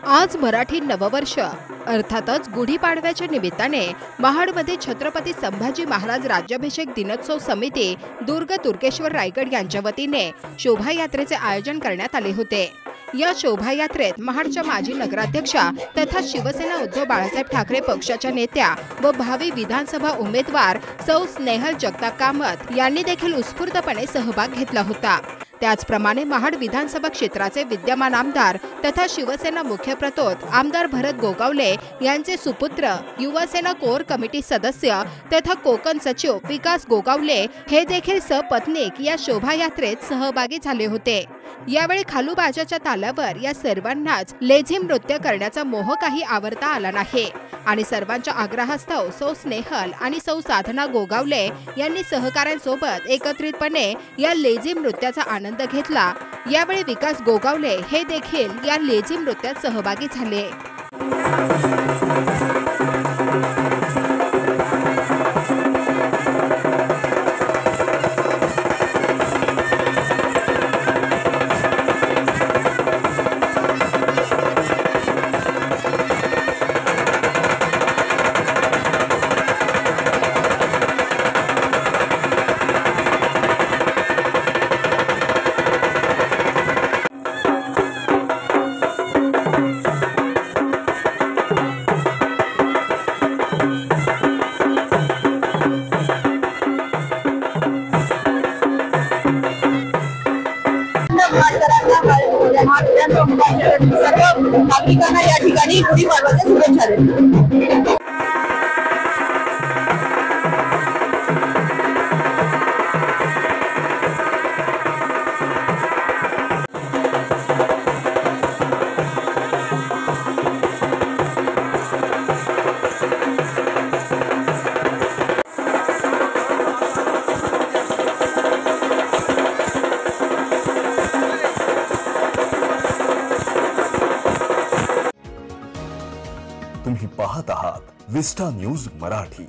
आज मराठी नववर्ष अर्थातच गुढीपाडव्याच्या निमित्ताने महाडमध्ये छत्रपती संभाजी महाराज राज्याभिषेक दिनोत्सव समिती दुर्ग तुर्केश्वर रायगड यांच्या वतीने शोभायात्रेचे आयोजन करण्यात आले होते। या शोभायात्रेत महाडच्या माजी नगराध्यक्षा तथा शिवसेना उद्धव बाळासाहेब ठाकरे पक्षाच्या नेत्या व भावी विधानसभा उमेदवार सौ स्नेहल जगताप कामत यांनी देखील उत्स्फूर्तपणे सहभाग घेतला होता। त्याचप्रमाणे महाड विधानसभा क्षेत्राचे विद्यमान आमदार तथा शिवसेना मुख्य प्रतोद आमदार भरत गोगावले यांचे सुपुत्र युवासेना कोर कमिटी सदस्य तथा कोकण सचिव विकास गोगावले हे देखील सपत्नीक या शोभायात्रेत सहभागी झाले होते। यावेळी खालूबाजाच्या तालावर या सर्वांनाच लेझिम नृत्य करण्याचा मोह काही आवरता आला नाही आणि सर्वांच्या आग्रहास्तव सौ स्नेहल आणि सौ साधना गोगावले यांनी सहकाऱ्यांसोबत एकत्रितपणे या लेझिम नृत्याचा आनंद घेतला। यावेळी विकास गोगावले हे देखील या लेझिम नृत्यात सहभागी झाले। सर्व नागरिकांना या ठिकाणी गुढीपाडव्याच्या शुभेच्छा देतो। तुम्ही पाहत आहात विस्टा न्यूज मराठी।